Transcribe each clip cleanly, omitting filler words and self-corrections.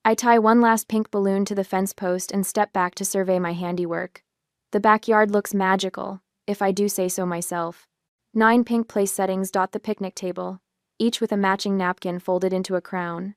I tie one last pink balloon to the fence post and step back to survey my handiwork. The backyard looks magical, if I do say so myself. 9 pink place settings dot the picnic table, each with a matching napkin folded into a crown.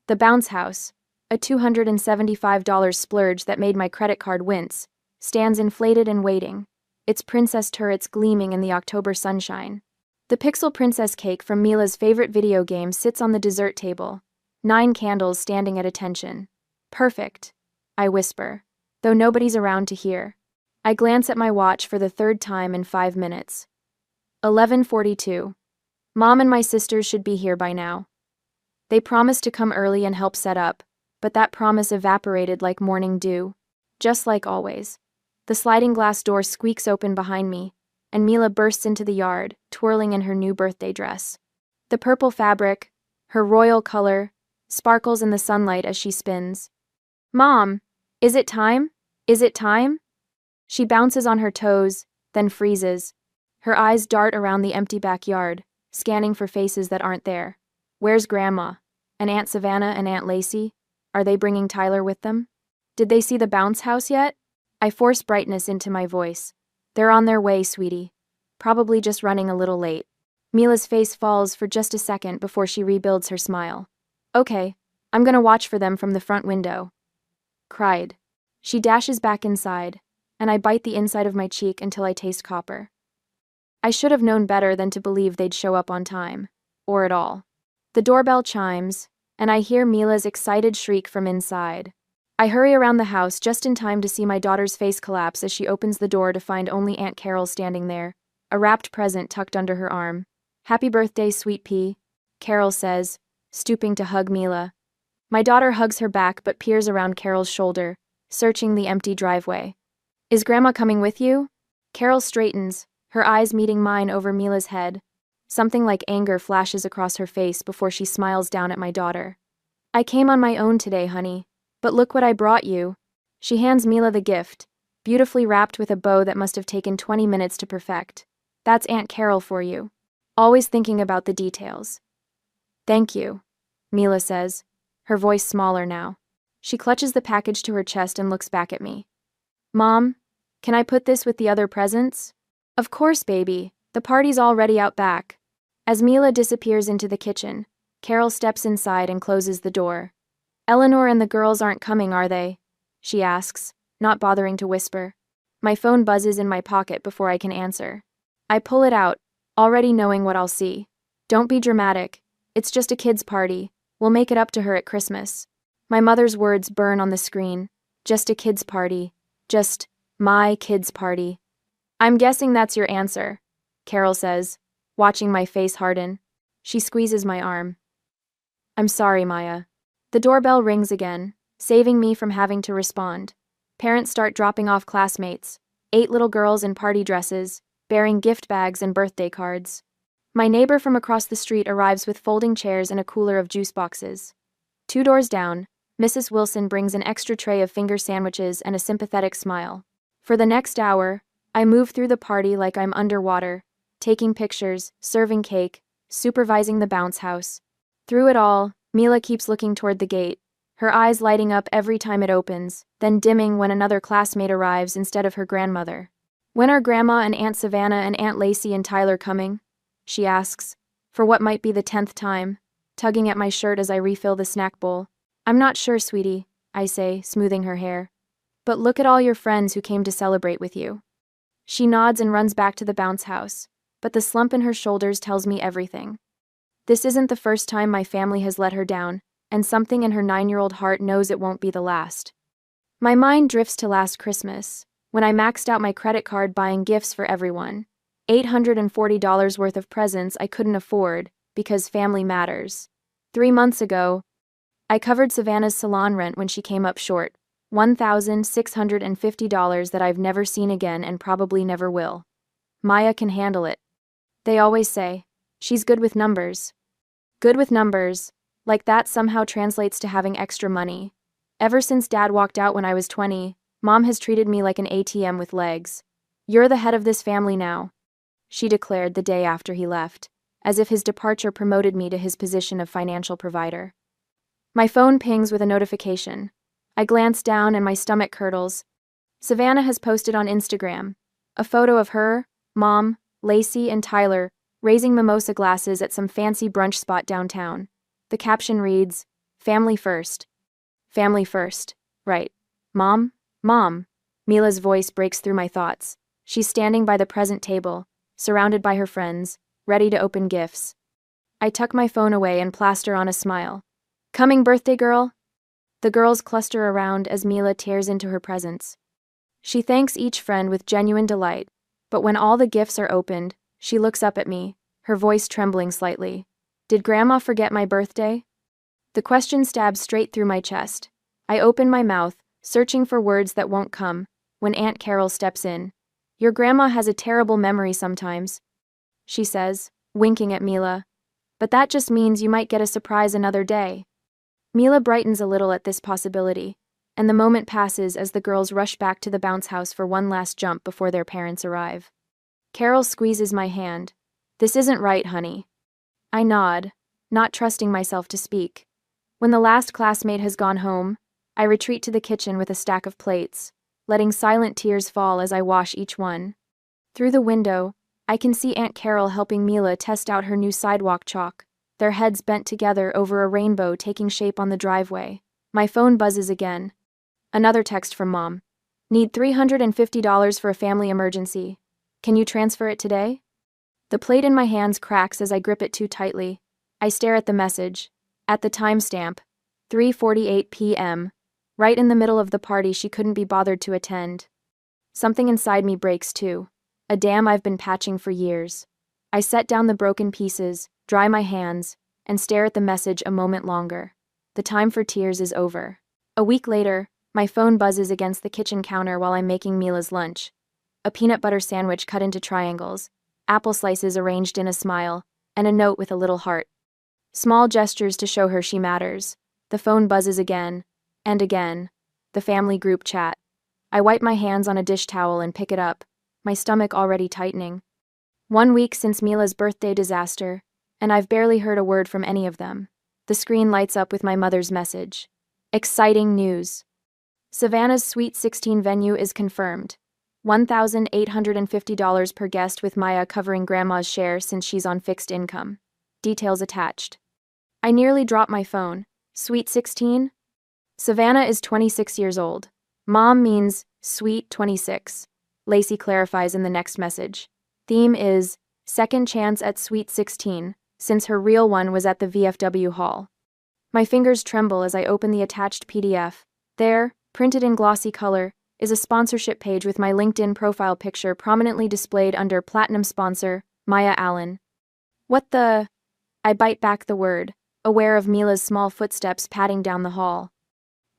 The bounce house, a $275 splurge that made my credit card wince, stands inflated and waiting, its princess turrets gleaming in the October sunshine. The pixel princess cake from Mila's favorite video game sits on the dessert table, 9 candles standing at attention. Perfect, I whisper, though nobody's around to hear. I glance at my watch for the 3rd time in 5 minutes. 11:42. Mom and my sisters should be here by now. They promised to come early and help set up, but that promise evaporated like morning dew. Just like always. The sliding glass door squeaks open behind me, and Mila bursts into the yard, twirling in her new birthday dress. The purple fabric, her royal color, sparkles in the sunlight as she spins. Mom, is it time? Is it time? She bounces on her toes, then freezes. Her eyes dart around the empty backyard, scanning for faces that aren't there. Where's Grandma? And Aunt Savannah and Aunt Lacey? Are they bringing Tyler with them? Did they see the bounce house yet? I force brightness into my voice. They're on their way, sweetie. Probably just running a little late. Mila's face falls for just a second before she rebuilds her smile. Okay, I'm gonna watch for them from the front window. Cried. She dashes back inside, and I bite the inside of my cheek until I taste copper. I should have known better than to believe they'd show up on time. Or at all. The doorbell chimes, and I hear Mila's excited shriek from inside. I hurry around the house just in time to see my daughter's face collapse as she opens the door to find only Aunt Carol standing there, a wrapped present tucked under her arm. Happy birthday, sweet pea, Carol says, stooping to hug Mila. My daughter hugs her back but peers around Carol's shoulder, searching the empty driveway. Is Grandma coming with you? Carol straightens, her eyes meeting mine over Mila's head. Something like anger flashes across her face before she smiles down at my daughter. I came on my own today, honey. But look what I brought you. She hands Mila the gift, beautifully wrapped with a bow that must have taken 20 minutes to perfect. That's Aunt Carol for you. Always thinking about the details. Thank you, Mila says, her voice smaller now. She clutches the package to her chest and looks back at me. Mom, can I put this with the other presents? Of course, baby. The party's already out back. As Mila disappears into the kitchen, Carol steps inside and closes the door. Eleanor and the girls aren't coming, are they? She asks, not bothering to whisper. My phone buzzes in my pocket before I can answer. I pull it out, already knowing what I'll see. Don't be dramatic. It's just a kid's party. We'll make it up to her at Christmas. My mother's words burn on the screen. Just a kid's party. Just my kid's party. I'm guessing that's your answer, Carol says, watching my face harden. She squeezes my arm. I'm sorry, Miah. The doorbell rings again, saving me from having to respond. Parents start dropping off classmates, 8 little girls in party dresses, bearing gift bags and birthday cards. My neighbor from across the street arrives with folding chairs and a cooler of juice boxes. 2 doors down, Mrs. Wilson brings an extra tray of finger sandwiches and a sympathetic smile. For the next hour, I move through the party like I'm underwater, taking pictures, serving cake, supervising the bounce house. Through it all, Mila keeps looking toward the gate, her eyes lighting up every time it opens, then dimming when another classmate arrives instead of her grandmother. When are Grandma and Aunt Savannah and Aunt Lacey and Tyler coming? She asks, for what might be the 10th time, tugging at my shirt as I refill the snack bowl. I'm not sure, sweetie, I say, smoothing her hair. But look at all your friends who came to celebrate with you. She nods and runs back to the bounce house, but the slump in her shoulders tells me everything. This isn't the first time my family has let her down, and something in her 9-year-old heart knows it won't be the last. My mind drifts to last Christmas, when I maxed out my credit card buying gifts for everyone. $840 worth of presents I couldn't afford, because family matters. 3 months ago, I covered Savannah's salon rent when she came up short. $1,650 that I've never seen again and probably never will. Miah can handle it. They always say, she's good with numbers. Good with numbers, like that somehow translates to having extra money. Ever since Dad walked out when I was 20, Mom has treated me like an ATM with legs. You're the head of this family now, she declared the day after he left, as if his departure promoted me to his position of financial provider. My phone pings with a notification. I glance down and my stomach curdles. Savannah has posted on Instagram a photo of her, Mom, Lacey, and Tyler raising mimosa glasses at some fancy brunch spot downtown. The caption reads, "Family first." Family first. Right. Mom? Mom. Mila's voice breaks through my thoughts. She's standing by the present table, surrounded by her friends, ready to open gifts. I tuck my phone away and plaster on a smile. "Coming, birthday girl?" The girls cluster around as Mila tears into her presents. She thanks each friend with genuine delight, but when all the gifts are opened, she looks up at me, her voice trembling slightly. "Did Grandma forget my birthday?" The question stabs straight through my chest. I open my mouth, searching for words that won't come, when Aunt Carol steps in. "Your grandma has a terrible memory sometimes," she says, winking at Mila. "But that just means you might get a surprise another day." Mila brightens a little at this possibility, and the moment passes as the girls rush back to the bounce house for one last jump before their parents arrive. Carol squeezes my hand. "This isn't right, honey." I nod, not trusting myself to speak. When the last classmate has gone home, I retreat to the kitchen with a stack of plates, letting silent tears fall as I wash each one. Through the window, I can see Aunt Carol helping Mila test out her new sidewalk chalk, their heads bent together over a rainbow taking shape on the driveway. My phone buzzes again. Another text from Mom. "Need $350 for a family emergency. Can you transfer it today?" The plate in my hands cracks as I grip it too tightly. I stare at the message. At the timestamp, 3:48 p.m., right in the middle of the party she couldn't be bothered to attend. Something inside me breaks too. A dam I've been patching for years. I set down the broken pieces, dry my hands, and stare at the message a moment longer. The time for tears is over. A week later, my phone buzzes against the kitchen counter while I'm making Mila's lunch. A peanut butter sandwich cut into triangles, apple slices arranged in a smile, and a note with a little heart. Small gestures to show her she matters. The phone buzzes again, and again. The family group chat. I wipe my hands on a dish towel and pick it up, my stomach already tightening. 1 week since Mila's birthday disaster, and I've barely heard a word from any of them. The screen lights up with my mother's message. Exciting news. Savannah's Sweet 16 venue is confirmed. $1,850 per guest with Miah covering Grandma's share since she's on fixed income. Details attached. I nearly dropped my phone. Sweet 16? Savannah is 26 years old. Mom means sweet 26. Lacey clarifies in the next message. Theme is second chance at Sweet 16, since her real one was at the VFW hall. My fingers tremble as I open the attached PDF. There, printed in glossy color, is a sponsorship page with my LinkedIn profile picture prominently displayed under Platinum Sponsor, Miah Allen. What the? I bite back the word, aware of Mila's small footsteps padding down the hall.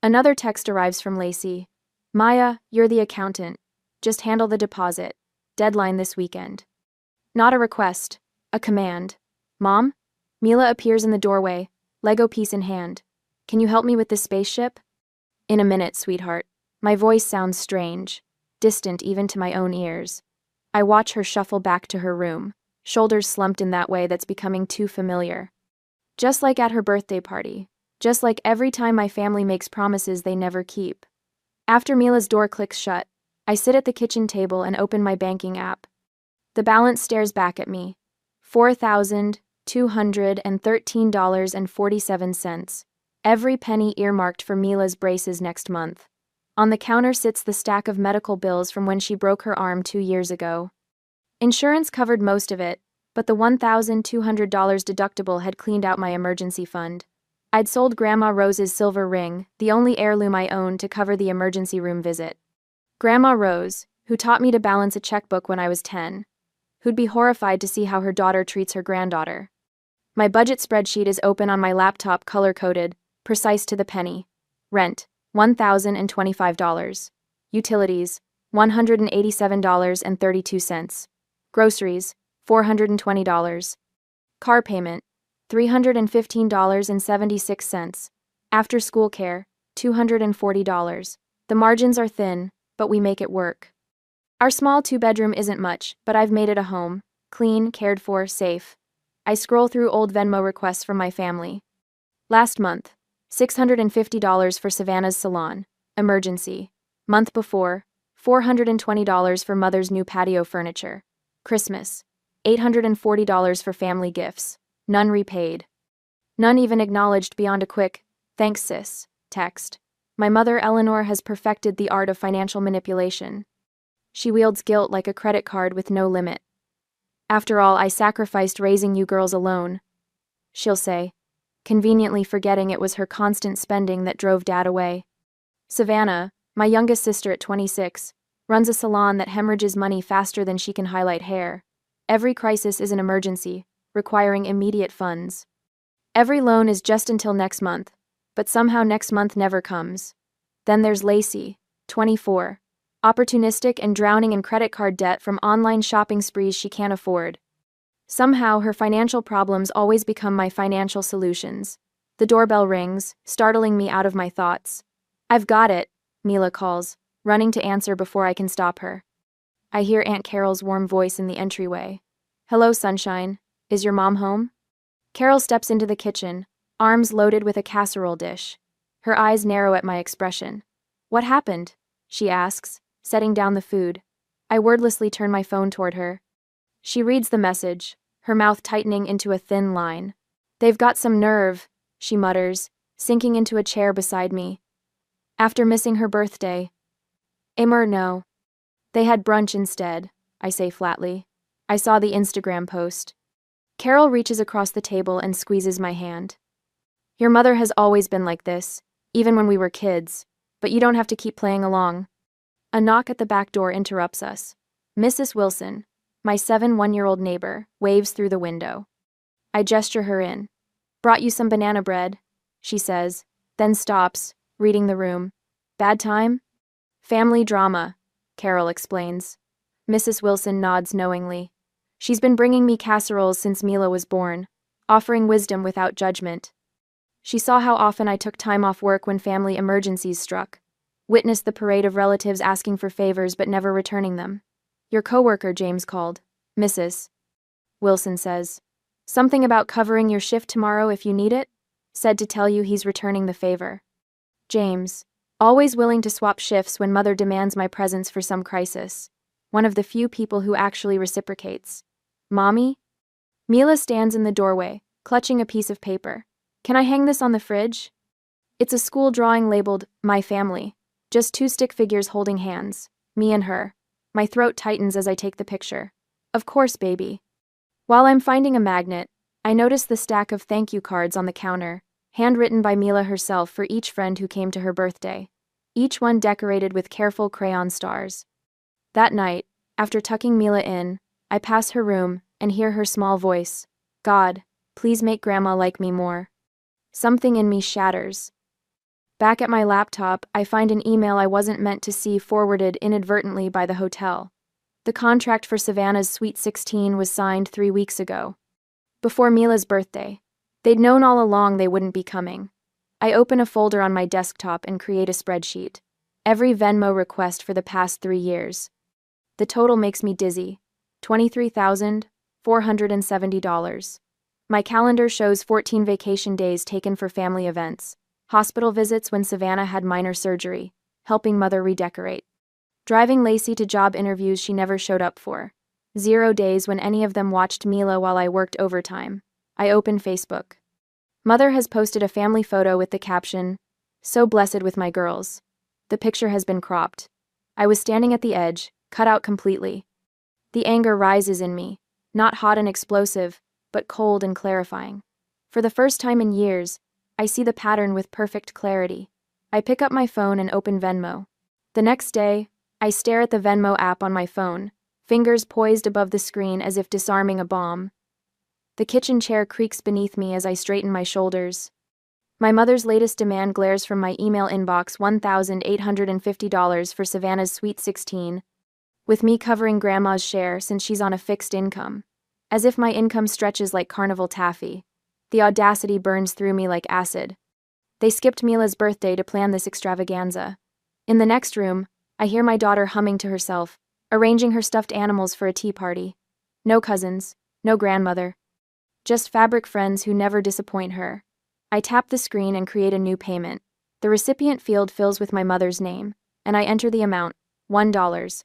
Another text arrives from Lacey. "Miah, you're the accountant. Just handle the deposit. Deadline this weekend." Not a request, a command. "Mom?" Mila appears in the doorway, Lego piece in hand. "Can you help me with this spaceship?" "In a minute, sweetheart." My voice sounds strange, distant even to my own ears. I watch her shuffle back to her room, shoulders slumped in that way that's becoming too familiar. Just like at her birthday party. Just like every time my family makes promises they never keep. After Mila's door clicks shut, I sit at the kitchen table and open my banking app. The balance stares back at me. $4,213.47. Every penny earmarked for Mila's braces next month. On the counter sits the stack of medical bills from when she broke her arm 2 years ago. Insurance covered most of it, but the $1,200 deductible had cleaned out my emergency fund. I'd sold Grandma Rose's silver ring, the only heirloom I owned, to cover the emergency room visit. Grandma Rose, who taught me to balance a checkbook when I was 10, who'd be horrified to see how her daughter treats her granddaughter. My budget spreadsheet is open on my laptop, color-coded, precise to the penny. Rent, $1,025. Utilities, $187.32. Groceries, $420. Car payment, $315.76. After school care, $240. The margins are thin, but we make it work. Our small 2-bedroom isn't much, but I've made it a home. Clean, cared for, safe. I scroll through old Venmo requests from my family. Last month, $650 for Savannah's salon. Emergency. Month before, $420 for mother's new patio furniture. Christmas. $840 for family gifts. None repaid. None even acknowledged beyond a quick, "Thanks, sis," text. My mother, Eleanor, has perfected the art of financial manipulation. She wields guilt like a credit card with no limit. "After all, I sacrificed raising you girls alone," she'll say, conveniently forgetting it was her constant spending that drove Dad away. Savannah, my youngest sister at 26, runs a salon that hemorrhages money faster than she can highlight hair. Every crisis is an emergency, requiring immediate funds. Every loan is just until next month, but somehow next month never comes. Then there's Lacey, 24, opportunistic and drowning in credit card debt from online shopping sprees she can't afford. Somehow her financial problems always become my financial solutions. The doorbell rings, startling me out of my thoughts. "I've got it," Mila calls, running to answer before I can stop her. I hear Aunt Carol's warm voice in the entryway. "Hello, sunshine. Is your mom home?" Carol steps into the kitchen, arms loaded with a casserole dish. Her eyes narrow at my expression. "What happened?" she asks, setting down the food. I wordlessly turn my phone toward her. She reads the message, her mouth tightening into a thin line. "They've got some nerve," she mutters, sinking into a chair beside me. "After missing her birthday." No. They had brunch instead," I say flatly. "I saw the Instagram post." Carol reaches across the table and squeezes my hand. "Your mother has always been like this, even when we were kids, but you don't have to keep playing along." A knock at the back door interrupts us. Mrs. Wilson, my 1-year-old neighbor, waves through the window. I gesture her in. "Brought you some banana bread," she says, then stops, reading the room. "Bad time?" "Family drama," Carol explains. Mrs. Wilson nods knowingly. "She's been bringing me casseroles since Mila was born, offering wisdom without judgment. She saw how often I took time off work when family emergencies struck, witnessed the parade of relatives asking for favors but never returning them. Your coworker, James, called, Mrs. Wilson says. Something about covering your shift tomorrow if you need it? Said to tell you he's returning the favor. James, always willing to swap shifts when mother demands my presence for some crisis. One of the few people who actually reciprocates. Mommy? Mila stands in the doorway, clutching a piece of paper. Can I hang this on the fridge? It's a school drawing labeled, My Family. Just 2 stick figures holding hands. Me and her. My throat tightens as I take the picture. Of course, baby. While I'm finding a magnet, I notice the stack of thank you cards on the counter, handwritten by Mila herself for each friend who came to her birthday. Each one decorated with careful crayon stars. That night, after tucking Mila in, I pass her room and hear her small voice. God, please make Grandma like me more. Something in me shatters. Back at my laptop, I find an email I wasn't meant to see forwarded inadvertently by the hotel. The contract for Savannah's Sweet 16 was signed 3 weeks ago. Before Mila's birthday. They'd known all along they wouldn't be coming. I open a folder on my desktop and create a spreadsheet. Every Venmo request for the past 3 years. The total makes me dizzy. $23,470. My calendar shows 14 vacation days taken for family events, hospital visits when Savannah had minor surgery, helping mother redecorate, driving Lacey to job interviews she never showed up for, 0 days when any of them watched Mila while I worked overtime. I open Facebook. Mother has posted a family photo with the caption, So blessed with my girls. The picture has been cropped. I was standing at the edge, cut out completely. The anger rises in me, not hot and explosive, but cold and clarifying. For the first time in years, I see the pattern with perfect clarity. I pick up my phone and open Venmo. The next day, I stare at the Venmo app on my phone, fingers poised above the screen as if disarming a bomb. The kitchen chair creaks beneath me as I straighten my shoulders. My mother's latest demand glares from my email inbox, $1,850 for Savannah's Sweet 16, with me covering Grandma's share since she's on a fixed income. As if my income stretches like carnival taffy. The audacity burns through me like acid. They skipped Mila's birthday to plan this extravaganza. In the next room, I hear my daughter humming to herself, arranging her stuffed animals for a tea party. No cousins, no grandmother. Just fabric friends who never disappoint her. I tap the screen and create a new payment. The recipient field fills with my mother's name, and I enter the amount, $1.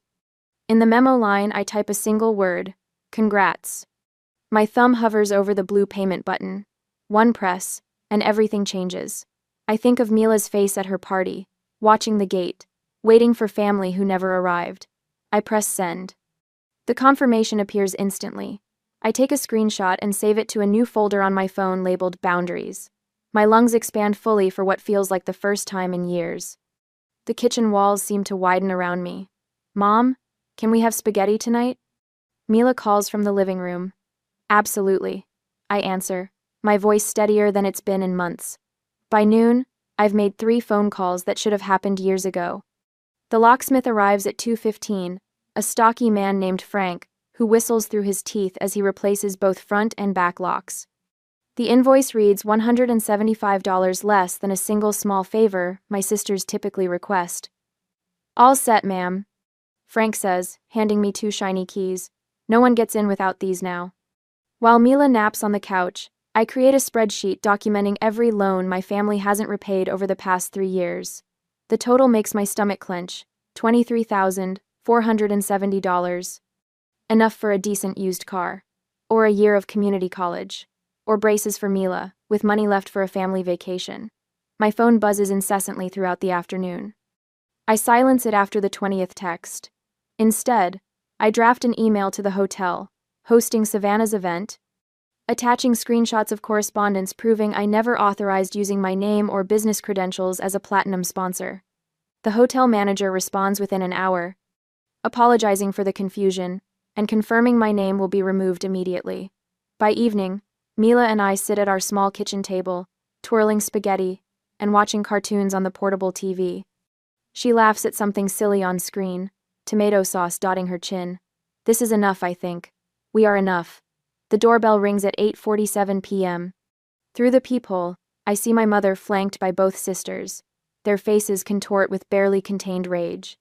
In the memo line, I type a single word, congrats. My thumb hovers over the blue payment button. One press, and everything changes. I think of Mila's face at her party, watching the gate, waiting for family who never arrived. I press send. The confirmation appears instantly. I take a screenshot and save it to a new folder on my phone labeled Boundaries. My lungs expand fully for what feels like the first time in years. The kitchen walls seem to widen around me. Mom, can we have spaghetti tonight? Mila calls from the living room. Absolutely. I answer, my voice steadier than it's been in months. By noon, I've made 3 phone calls that should have happened years ago. The locksmith arrives at 2:15, a stocky man named Frank, who whistles through his teeth as he replaces both front and back locks. The invoice reads $175 less than a single small favor my sisters typically request. All set, ma'am, Frank says, handing me 2 shiny keys. No one gets in without these now. While Mila naps on the couch, I create a spreadsheet documenting every loan my family hasn't repaid over the past 3 years. The total makes my stomach clench, $23,470. Enough for a decent used car, or a year of community college, or braces for Mila, with money left for a family vacation. My phone buzzes incessantly throughout the afternoon. I silence it after the 20th text. Instead, I draft an email to the hotel, hosting Savannah's event, attaching screenshots of correspondence proving I never authorized using my name or business credentials as a platinum sponsor. The hotel manager responds within an hour, apologizing for the confusion, and confirming my name will be removed immediately. By evening, Mila and I sit at our small kitchen table, twirling spaghetti and watching cartoons on the portable TV. She laughs at something silly on screen, tomato sauce dotting her chin. This is enough, I think. We are enough. The doorbell rings at 8:47 p.m. Through the peephole, I see my mother flanked by both sisters. Their faces contort with barely contained rage.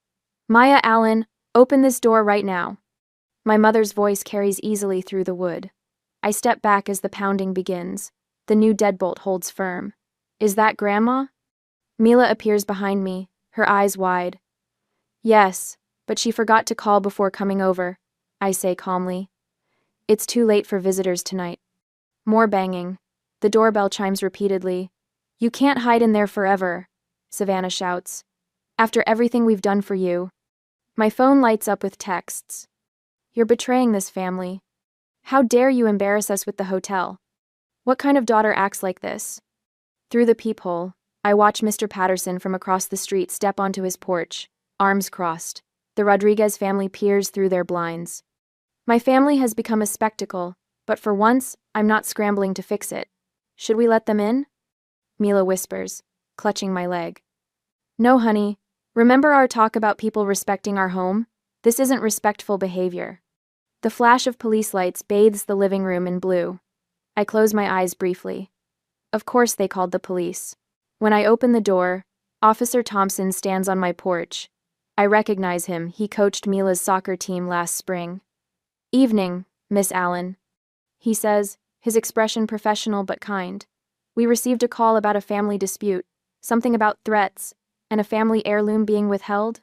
Miah Allen, open this door right now. My mother's voice carries easily through the wood. I step back as the pounding begins. The new deadbolt holds firm. Is that Grandma? Mila appears behind me, her eyes wide. Yes, but she forgot to call before coming over, I say calmly. It's too late for visitors tonight. More banging. The doorbell chimes repeatedly. You can't hide in there forever, Savannah shouts. After everything we've done for you. My phone lights up with texts. You're betraying this family. How dare you embarrass us with the hotel? What kind of daughter acts like this? Through the peephole, I watch Mr. Patterson from across the street step onto his porch, arms crossed. The Rodriguez family peers through their blinds. My family has become a spectacle, but for once, I'm not scrambling to fix it. Should we let them in? Mila whispers, clutching my leg. No, honey. Remember our talk about people respecting our home? This isn't respectful behavior. The flash of police lights bathes the living room in blue. I close my eyes briefly. Of course they called the police. When I open the door, Officer Thompson stands on my porch. I recognize him. He coached Mila's soccer team last spring. Evening, Miss Allen, he says, his expression professional but kind. We received a call about a family dispute, something about threats, and a family heirloom being withheld.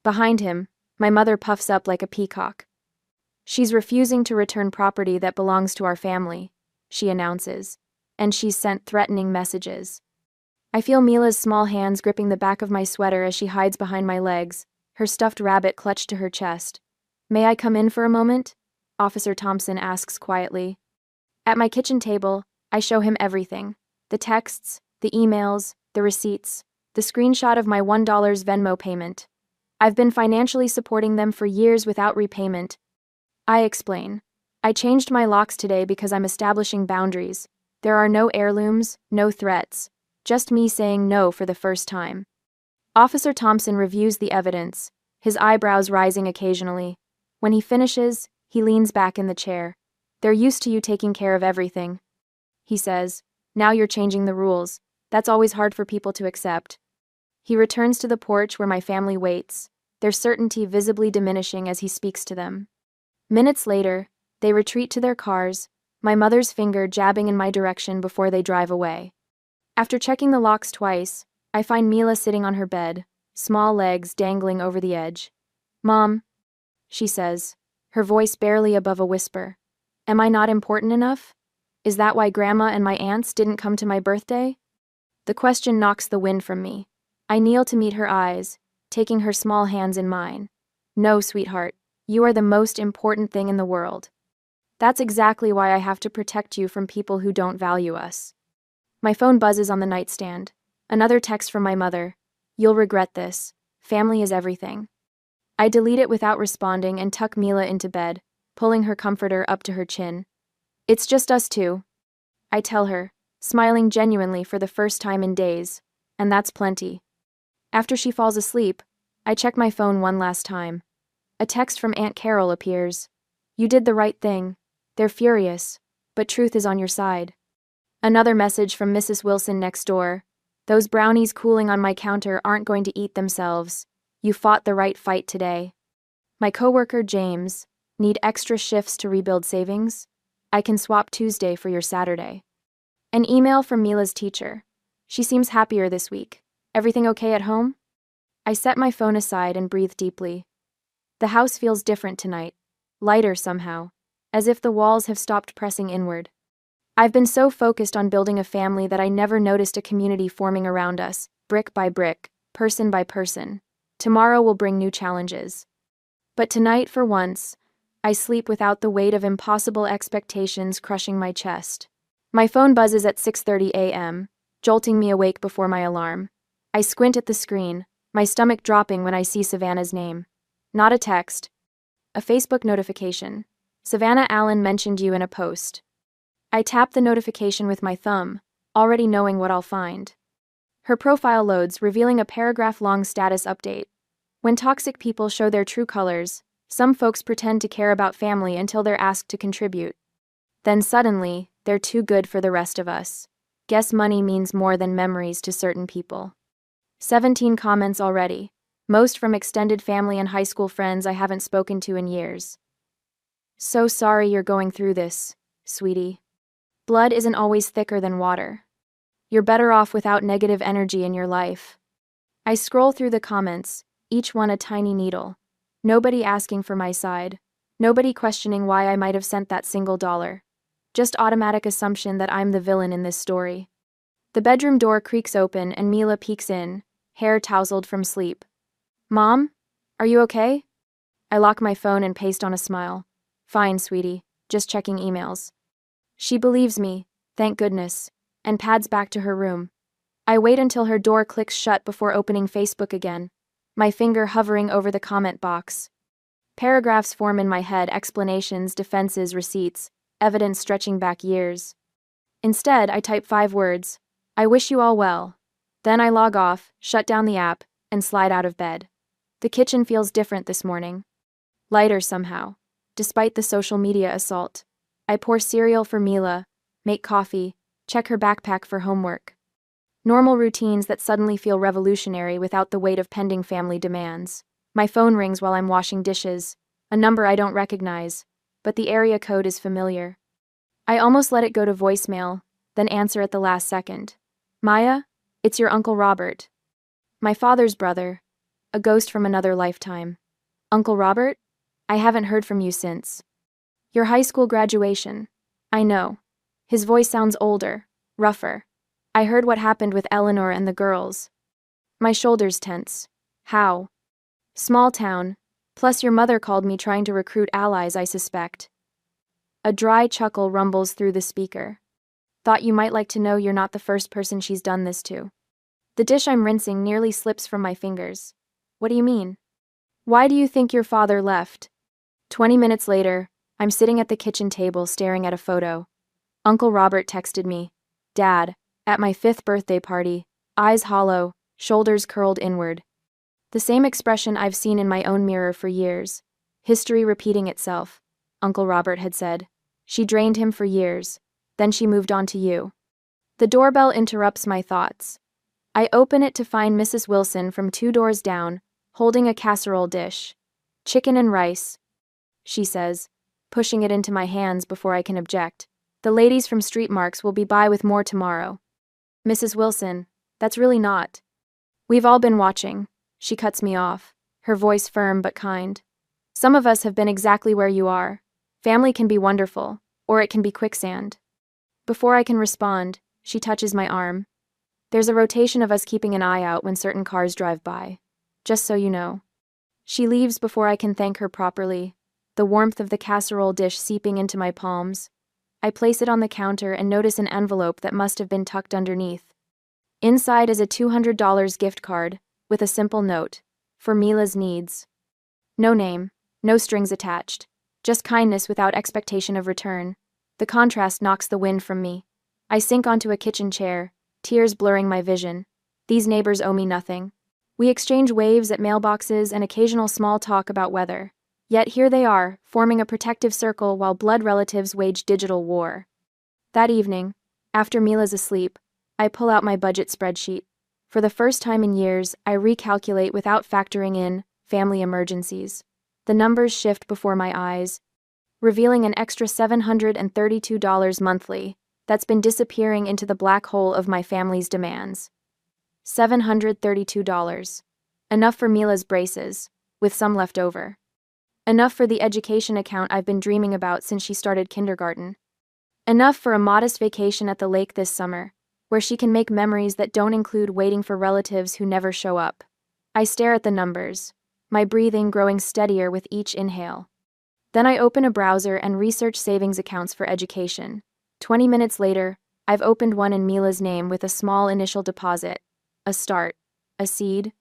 Behind him, my mother puffs up like a peacock. She's refusing to return property that belongs to our family, she announces, and she's sent threatening messages. I feel Mila's small hands gripping the back of my sweater as she hides behind my legs, her stuffed rabbit clutched to her chest. May I come in for a moment? Officer Thompson asks quietly. At my kitchen table, I show him everything. The texts, the emails, the receipts, the screenshot of my $1 Venmo payment. I've been financially supporting them for years without repayment. I explain. I changed my locks today because I'm establishing boundaries. There are no heirlooms, no threats. Just me saying no for the first time. Officer Thompson reviews the evidence, his eyebrows rising occasionally. When he finishes, he leans back in the chair. They're used to you taking care of everything, he says. Now you're changing the rules. That's always hard for people to accept. He returns to the porch where my family waits, their certainty visibly diminishing as he speaks to them. Minutes later, they retreat to their cars, my mother's finger jabbing in my direction before they drive away. After checking the locks twice, I find Mila sitting on her bed, small legs dangling over the edge. "Mom," she says, her voice barely above a whisper. "Am I not important enough? Is that why Grandma and my aunts didn't come to my birthday?" The question knocks the wind from me. I kneel to meet her eyes, taking her small hands in mine. "No, sweetheart, you are the most important thing in the world. That's exactly why I have to protect you from people who don't value us." My phone buzzes on the nightstand. Another text from my mother. "You'll regret this. Family is everything." I delete it without responding and tuck Mila into bed, pulling her comforter up to her chin. "It's just us two," I tell her, smiling genuinely for the first time in days, and that's plenty. After she falls asleep, I check my phone one last time. A text from Aunt Carol appears. "You did the right thing. They're furious, but truth is on your side." Another message from Mrs. Wilson next door. "Those brownies cooling on my counter aren't going to eat themselves. You fought the right fight today." My coworker, James, "Need extra shifts to rebuild savings? I can swap Tuesday for your Saturday." An email from Mila's teacher. "She seems happier this week. Everything okay at home?" I set my phone aside and breathe deeply. The house feels different tonight, lighter somehow, as if the walls have stopped pressing inward. I've been so focused on building a family that I never noticed a community forming around us, brick by brick, person by person. Tomorrow will bring new challenges. But tonight, for once, I sleep without the weight of impossible expectations crushing my chest. My phone buzzes at 6:30 a.m., jolting me awake before my alarm. I squint at the screen, my stomach dropping when I see Savannah's name. Not a text. A Facebook notification. "Savannah Allen mentioned you in a post." I tap the notification with my thumb, already knowing what I'll find. Her profile loads, revealing a paragraph-long status update. When toxic people show their true colors, some folks pretend to care about family until they're asked to contribute. Then suddenly, they're too good for the rest of us. Guess money means more than memories to certain people. 17 comments already, most from extended family and high school friends I haven't spoken to in years. "So sorry you're going through this, sweetie. Blood isn't always thicker than water. You're better off without negative energy in your life." I scroll through the comments, each one a tiny needle. Nobody asking for my side. Nobody questioning why I might have sent that single dollar. Just automatic assumption that I'm the villain in this story. The bedroom door creaks open and Mila peeks in, hair tousled from sleep. "Mom? Are you okay?" I lock my phone and paste on a smile. "Fine, sweetie. Just checking emails." She believes me, thank goodness, and pads back to her room. I wait until her door clicks shut before opening Facebook again, my finger hovering over the comment box. Paragraphs form in my head, explanations, defenses, receipts, evidence stretching back years. Instead, I type 5 words. "I wish you all well." Then I log off, shut down the app, and slide out of bed. The kitchen feels different this morning. Lighter somehow, despite the social media assault. I pour cereal for Mila, make coffee, check her backpack for homework. Normal routines that suddenly feel revolutionary without the weight of pending family demands. My phone rings while I'm washing dishes, a number I don't recognize, but the area code is familiar. I almost let it go to voicemail, then answer at the last second. "Miah, it's your Uncle Robert." My father's brother, a ghost from another lifetime. "Uncle Robert? I haven't heard from you since." "Your high school graduation." I know. His voice sounds older, rougher. "I heard what happened with Eleanor and the girls." My shoulders tense. "How?" "Small town. Plus your mother called me trying to recruit allies, I suspect." A dry chuckle rumbles through the speaker. "Thought you might like to know you're not the first person she's done this to." The dish I'm rinsing nearly slips from my fingers. "What do you mean?" "Why do you think your father left?" 20 minutes later, I'm sitting at the kitchen table staring at a photo. Uncle Robert texted me. "Dad, at my 5th birthday party, eyes hollow, shoulders curled inward." The same expression I've seen in my own mirror for years. History repeating itself, Uncle Robert had said. She drained him for years. Then she moved on to you. The doorbell interrupts my thoughts. I open it to find Mrs. Wilson from 2 doors down, holding a casserole dish. "Chicken and rice," she says, pushing it into my hands before I can object. "The ladies from Street Marks will be by with more tomorrow." Mrs. Wilson, that's really not. We've all been watching. She cuts me off, her voice firm but kind. Some of us have been exactly where you are. Family can be wonderful, or it can be quicksand. Before I can respond, she touches my arm. There's a rotation of us keeping an eye out when certain cars drive by. Just so you know. She leaves before I can thank her properly, the warmth of the casserole dish seeping into my palms. I place it on the counter and notice an envelope that must have been tucked underneath. Inside is a $200 gift card, with a simple note, for Mila's needs. No name, no strings attached, just kindness without expectation of return. The contrast knocks the wind from me. I sink onto a kitchen chair, tears blurring my vision. These neighbors owe me nothing. We exchange waves at mailboxes and occasional small talk about weather. Yet here they are, forming a protective circle while blood relatives wage digital war. That evening, after Mila's asleep, I pull out my budget spreadsheet. For the first time in years, I recalculate without factoring in family emergencies. The numbers shift before my eyes, revealing an extra $732 monthly that's been disappearing into the black hole of my family's demands. $732. Enough for Mila's braces, with some left over. Enough for the education account I've been dreaming about since she started kindergarten. Enough for a modest vacation at the lake this summer, where she can make memories that don't include waiting for relatives who never show up. I stare at the numbers, my breathing growing steadier with each inhale. Then I open a browser and research savings accounts for education. 20 minutes later, I've opened one in Mila's name with a small initial deposit. A start. A seed.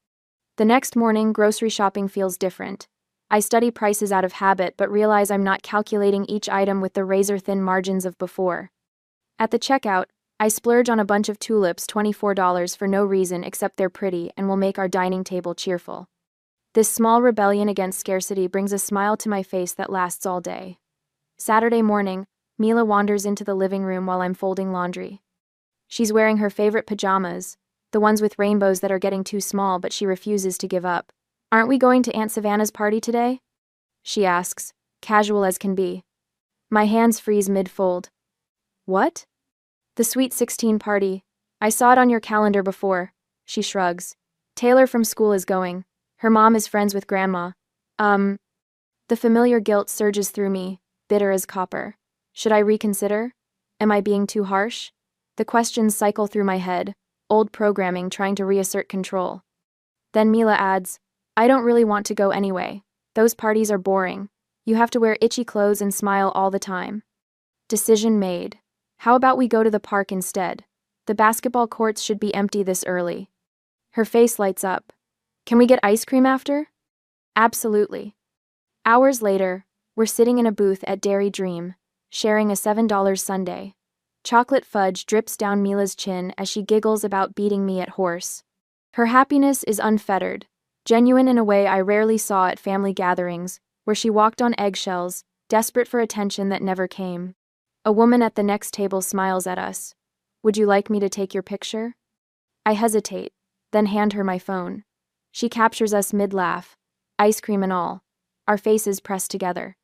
The next morning, grocery shopping feels different. I study prices out of habit but realize I'm not calculating each item with the razor-thin margins of before. At the checkout, I splurge on a bunch of tulips, $24 for no reason except they're pretty and will make our dining table cheerful. This small rebellion against scarcity brings a smile to my face that lasts all day. Saturday morning, Mila wanders into the living room while I'm folding laundry. She's wearing her favorite pajamas, the ones with rainbows that are getting too small but she refuses to give up. Aren't we going to Aunt Savannah's party today? She asks, casual as can be. My hands freeze mid-fold. What? The Sweet 16 party. I saw it on your calendar before. She shrugs. Taylor from school is going. Her mom is friends with Grandma. The familiar guilt surges through me, bitter as copper. Should I reconsider? Am I being too harsh? The questions cycle through my head, old programming trying to reassert control. Then Mila adds, I don't really want to go anyway. Those parties are boring. You have to wear itchy clothes and smile all the time. Decision made. How about we go to the park instead? The basketball courts should be empty this early. Her face lights up. Can we get ice cream after? Absolutely. Hours later, we're sitting in a booth at Dairy Dream, sharing a $7 sundae. Chocolate fudge drips down Mila's chin as she giggles about beating me at horse. Her happiness is unfettered, genuine in a way I rarely saw at family gatherings, where she walked on eggshells, desperate for attention that never came. A woman at the next table smiles at us. Would you like me to take your picture? I hesitate, then hand her my phone. She captures us mid-laugh, ice cream and all, our faces pressed together.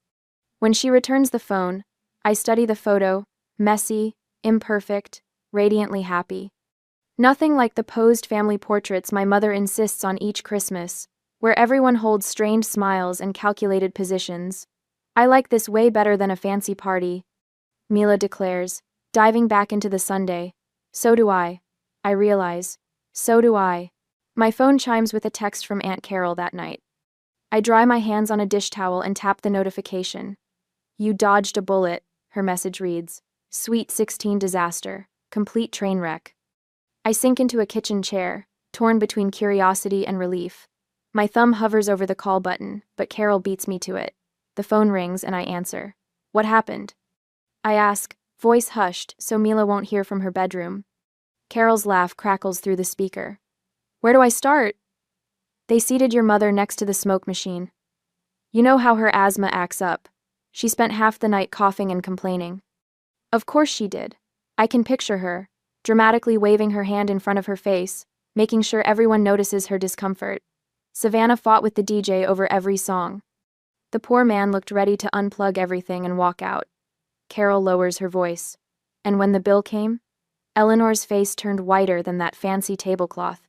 When she returns the phone, I study the photo, messy, imperfect, radiantly happy. Nothing like the posed family portraits my mother insists on each Christmas, where everyone holds strained smiles and calculated positions. I like this way better than a fancy party, Mila declares, diving back into the sundae. So do I realize. So do I. My phone chimes with a text from Aunt Carol that night. I dry my hands on a dish towel and tap the notification. You dodged a bullet, her message reads. Sweet 16 disaster. Complete train wreck. I sink into a kitchen chair, torn between curiosity and relief. My thumb hovers over the call button, but Carol beats me to it. The phone rings and I answer. What happened? I ask, voice hushed so Mila won't hear from her bedroom. Carol's laugh crackles through the speaker. Where do I start? They seated your mother next to the smoke machine. You know how her asthma acts up. She spent half the night coughing and complaining. Of course she did. I can picture her, dramatically waving her hand in front of her face, making sure everyone notices her discomfort. Savannah fought with the DJ over every song. The poor man looked ready to unplug everything and walk out. Carol lowers her voice. And when the bill came? Eleanor's face turned whiter than that fancy tablecloth.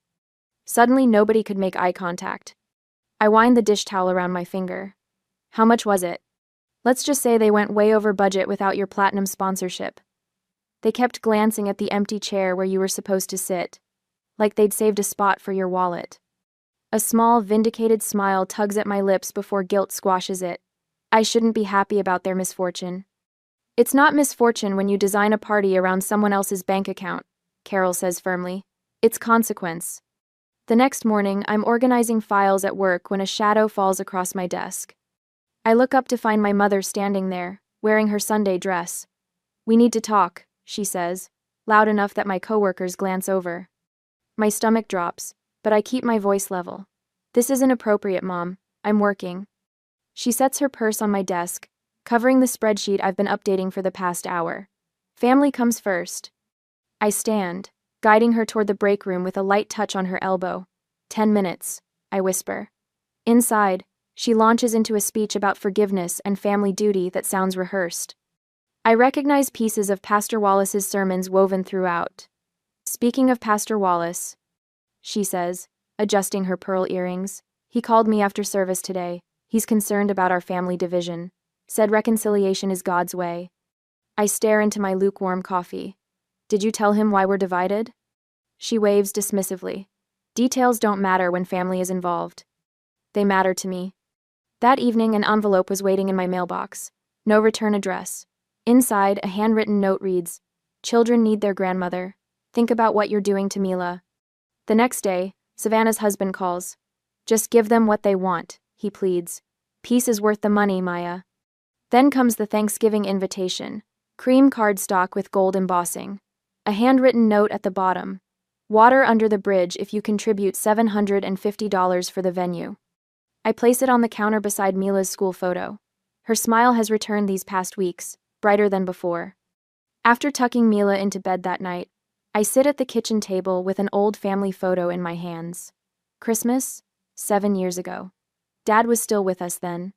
Suddenly nobody could make eye contact. I wind the dish towel around my finger. How much was it? Let's just say they went way over budget without your platinum sponsorship. They kept glancing at the empty chair where you were supposed to sit, like they'd saved a spot for your wallet. A small, vindicated smile tugs at my lips before guilt squashes it. I shouldn't be happy about their misfortune. It's not misfortune when you design a party around someone else's bank account, Carol says firmly. It's consequence. The next morning, I'm organizing files at work when a shadow falls across my desk. I look up to find my mother standing there, wearing her Sunday dress. We need to talk, she says, loud enough that my coworkers glance over. My stomach drops, but I keep my voice level. This isn't appropriate, Mom. I'm working. She sets her purse on my desk, covering the spreadsheet I've been updating for the past hour. Family comes first. I stand, guiding her toward the break room with a light touch on her elbow. 10 minutes, I whisper. Inside, she launches into a speech about forgiveness and family duty that sounds rehearsed. I recognize pieces of Pastor Wallace's sermons woven throughout. Speaking of Pastor Wallace, she says, adjusting her pearl earrings, he called me after service today. He's concerned about our family division. Said reconciliation is God's way. I stare into my lukewarm coffee. Did you tell him why we're divided? She waves dismissively. Details don't matter when family is involved. They matter to me. That evening, an envelope was waiting in my mailbox. No return address. Inside, a handwritten note reads, "Children need their grandmother. Think about what you're doing to Mila." The next day, Savannah's husband calls. Just give them what they want, he pleads. Peace is worth the money, Miah. Then comes the Thanksgiving invitation. Cream cardstock with gold embossing. A handwritten note at the bottom. Water under the bridge if you contribute $750 for the venue. I place it on the counter beside Mila's school photo. Her smile has returned these past weeks, brighter than before. After tucking Mila into bed that night, I sit at the kitchen table with an old family photo in my hands. Christmas, 7 years ago. Dad was still with us then.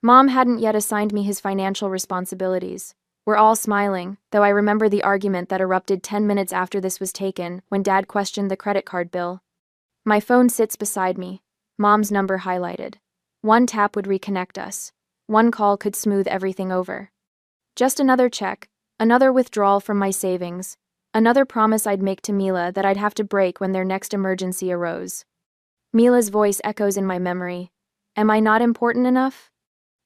Mom hadn't yet assigned me his financial responsibilities. We're all smiling, though I remember the argument that erupted 10 minutes after this was taken when Dad questioned the credit card bill. My phone sits beside me, Mom's number highlighted. One tap would reconnect us. One call could smooth everything over. Just another check, another withdrawal from my savings, another promise I'd make to Mila that I'd have to break when their next emergency arose. Mila's voice echoes in my memory. Am I not important enough?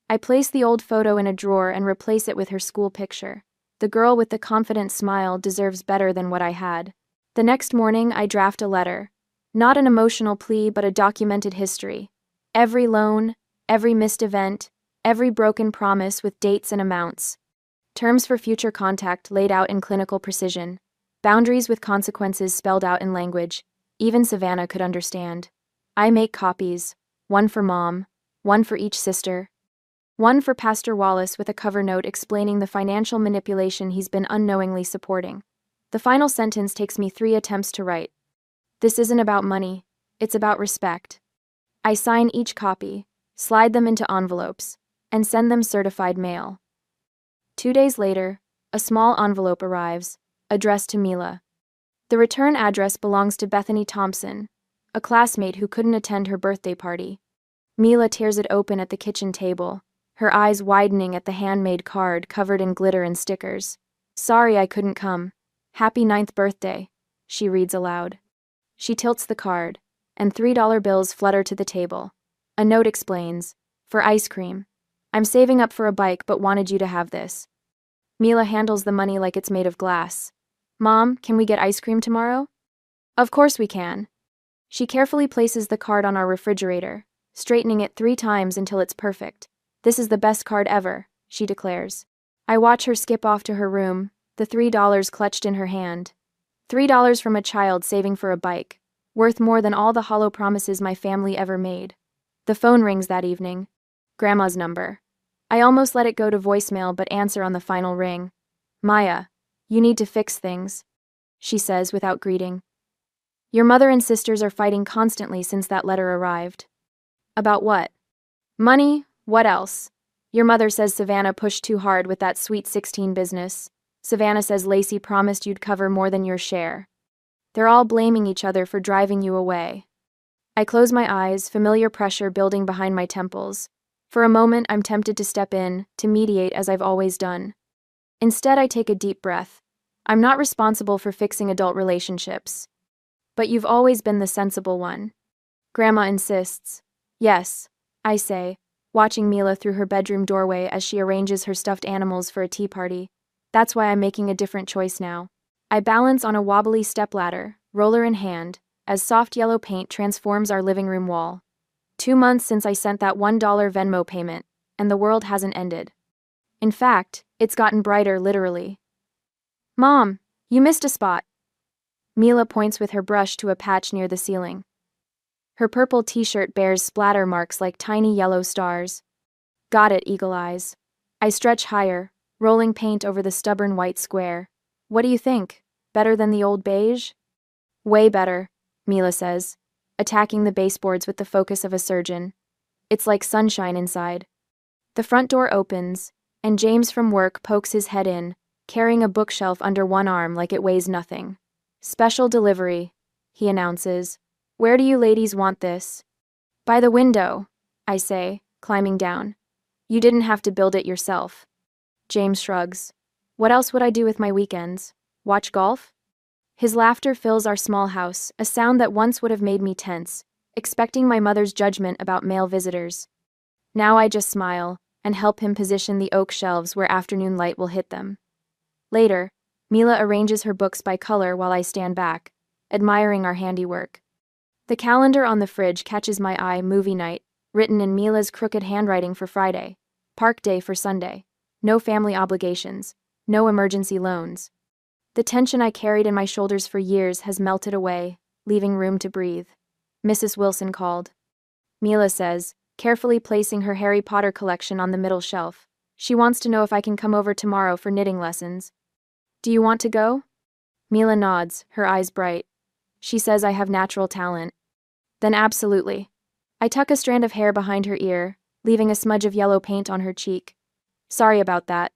I place the old photo in a drawer and replace it with her school picture. The girl with the confident smile deserves better than what I had. The next morning, I draft a letter. Not an emotional plea, but a documented history. Every loan, every missed event, every broken promise with dates and amounts. Terms for future contact laid out in clinical precision. Boundaries with consequences spelled out in language. Even Savannah could understand. I make copies. One for Mom, one for each sister. One for Pastor Wallace with a cover note explaining the financial manipulation he's been unknowingly supporting. The final sentence takes me 3 attempts to write. This isn't about money, it's about respect. I sign each copy, slide them into envelopes, and send them certified mail. 2 days later, a small envelope arrives, addressed to Mila. The return address belongs to Bethany Thompson, a classmate who couldn't attend her birthday party. Mila tears it open at the kitchen table, her eyes widening at the handmade card covered in glitter and stickers. Sorry I couldn't come. Happy 9th birthday, she reads aloud. She tilts the card, and $3 bills flutter to the table. A note explains, for ice cream. I'm saving up for a bike but wanted you to have this. Mila handles the money like it's made of glass. Mom, can we get ice cream tomorrow? Of course we can. She carefully places the card on our refrigerator, straightening it 3 times until it's perfect. This is the best card ever, she declares. I watch her skip off to her room, the $3 clutched in her hand. $3 from a child saving for a bike, worth more than all the hollow promises my family ever made. The phone rings that evening. Grandma's number. I almost let it go to voicemail but answer on the final ring. Miah, you need to fix things, she says without greeting. Your mother and sisters are fighting constantly since that letter arrived. About what? Money, what else? Your mother says Savannah pushed too hard with that Sweet 16 business. Savannah says Lacey promised you'd cover more than your share. They're all blaming each other for driving you away. I close my eyes, familiar pressure building behind my temples. For a moment, I'm tempted to step in, to mediate as I've always done. Instead, I take a deep breath. I'm not responsible for fixing adult relationships. But you've always been the sensible one. Grandma insists. Yes, I say, watching Mila through her bedroom doorway as she arranges her stuffed animals for a tea party. That's why I'm making a different choice now. I balance on a wobbly stepladder, roller in hand, as soft yellow paint transforms our living room wall. 2 months since I sent that $1 Venmo payment, and the world hasn't ended. In fact, it's gotten brighter literally. Mom, you missed a spot. Mila points with her brush to a patch near the ceiling. Her purple t-shirt bears splatter marks like tiny yellow stars. Got it, Eagle Eyes. I stretch higher, rolling paint over the stubborn white square. What do you think? Better than the old beige? Way better, Mila says, attacking the baseboards with the focus of a surgeon. It's like sunshine inside. The front door opens, and James from work pokes his head in, carrying a bookshelf under one arm like it weighs nothing. Special delivery, he announces. Where do you ladies want this? By the window, I say, climbing down. You didn't have to build it yourself. James shrugs. What else would I do with my weekends? Watch golf? His laughter fills our small house, a sound that once would have made me tense, expecting my mother's judgment about male visitors. Now I just smile, and help him position the oak shelves where afternoon light will hit them. Later, Mila arranges her books by color while I stand back, admiring our handiwork. The calendar on the fridge catches my eye. Movie night, written in Mila's crooked handwriting for Friday. Park day for Sunday. No family obligations. No emergency loans. The tension I carried in my shoulders for years has melted away, leaving room to breathe. Mrs. Wilson called. Mila says, carefully placing her Harry Potter collection on the middle shelf. She wants to know if I can come over tomorrow for knitting lessons. Do you want to go? Mila nods, her eyes bright. She says I have natural talent. Then absolutely. I tuck a strand of hair behind her ear, leaving a smudge of yellow paint on her cheek. Sorry about that.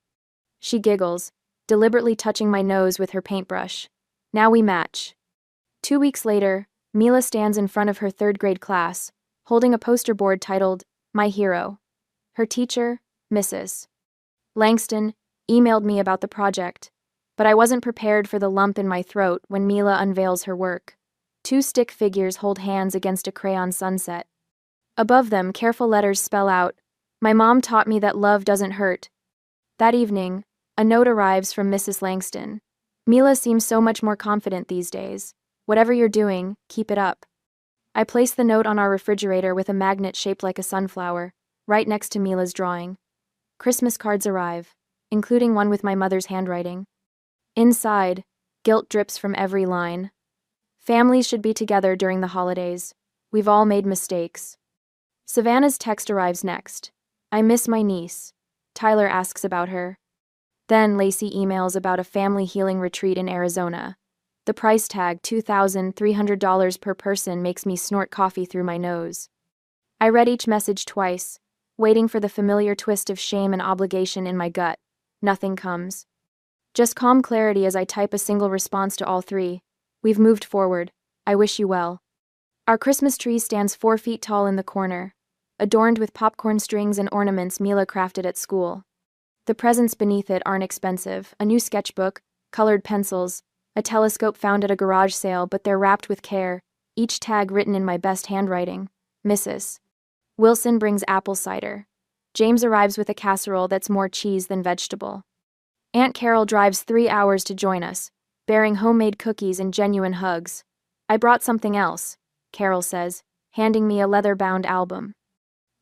She giggles, deliberately touching my nose with her paintbrush. Now we match. 2 weeks later, Mila stands in front of her third-grade class, holding a poster board titled, My Hero. Her teacher, Mrs. Langston, emailed me about the project, but I wasn't prepared for the lump in my throat when Mila unveils her work. 2 stick figures hold hands against a crayon sunset. Above them, careful letters spell out, My mom taught me that love doesn't hurt. That evening, a note arrives from Mrs. Langston. Mila seems so much more confident these days. Whatever you're doing, keep it up. I place the note on our refrigerator with a magnet shaped like a sunflower, right next to Mila's drawing. Christmas cards arrive, including one with my mother's handwriting. Inside, guilt drips from every line. Families should be together during the holidays. We've all made mistakes. Savannah's text arrives next. I miss my niece. Tyler asks about her. Then Lacey emails about a family healing retreat in Arizona. The price tag, $2,300 per person, makes me snort coffee through my nose. I read each message twice, waiting for the familiar twist of shame and obligation in my gut. Nothing comes. Just calm clarity as I type a single response to all 3. We've moved forward. I wish you well. Our Christmas tree stands 4 feet tall in the corner, adorned with popcorn strings and ornaments Mila crafted at school. The presents beneath it aren't expensive, a new sketchbook, colored pencils, a telescope found at a garage sale, but they're wrapped with care, each tag written in my best handwriting. Mrs. Wilson brings apple cider. James arrives with a casserole that's more cheese than vegetable. Aunt Carol drives 3 hours to join us, bearing homemade cookies and genuine hugs. I brought something else, Carol says, handing me a leather-bound album.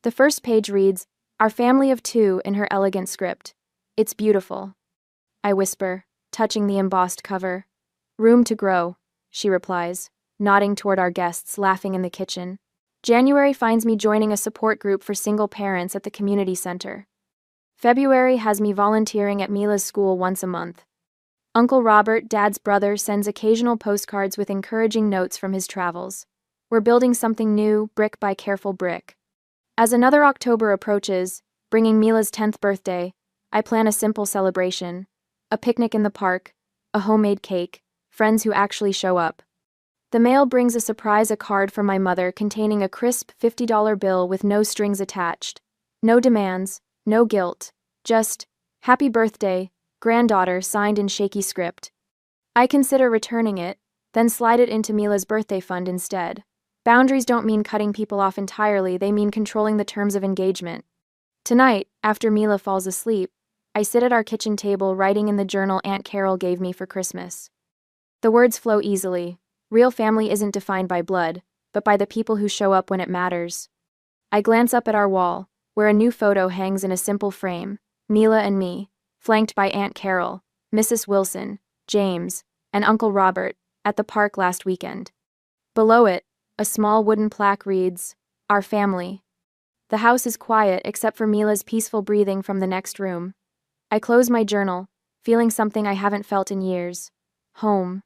The first page reads, Our family of 2 in her elegant script. It's beautiful. I whisper, touching the embossed cover. Room to grow, she replies, nodding toward our guests laughing in the kitchen. January finds me joining a support group for single parents at the community center. February has me volunteering at Mila's school once a month. Uncle Robert, Dad's brother, sends occasional postcards with encouraging notes from his travels. We're building something new, brick by careful brick. As another October approaches, bringing Mila's 10th birthday, I plan a simple celebration. A picnic in the park, a homemade cake, friends who actually show up. The mail brings a card from my mother containing a crisp $50 bill with no strings attached. No demands, no guilt, just, "Happy birthday, granddaughter," signed in shaky script. I consider returning it, then slide it into Mila's birthday fund instead. Boundaries don't mean cutting people off entirely, they mean controlling the terms of engagement. Tonight, after Mila falls asleep, I sit at our kitchen table writing in the journal Aunt Carol gave me for Christmas. The words flow easily. Real family isn't defined by blood, but by the people who show up when it matters. I glance up at our wall, where a new photo hangs in a simple frame, Mila and me, flanked by Aunt Carol, Mrs. Wilson, James, and Uncle Robert, at the park last weekend. Below it, a small wooden plaque reads, "Our family." The house is quiet except for Mila's peaceful breathing from the next room. I close my journal, feeling something I haven't felt in years. Home.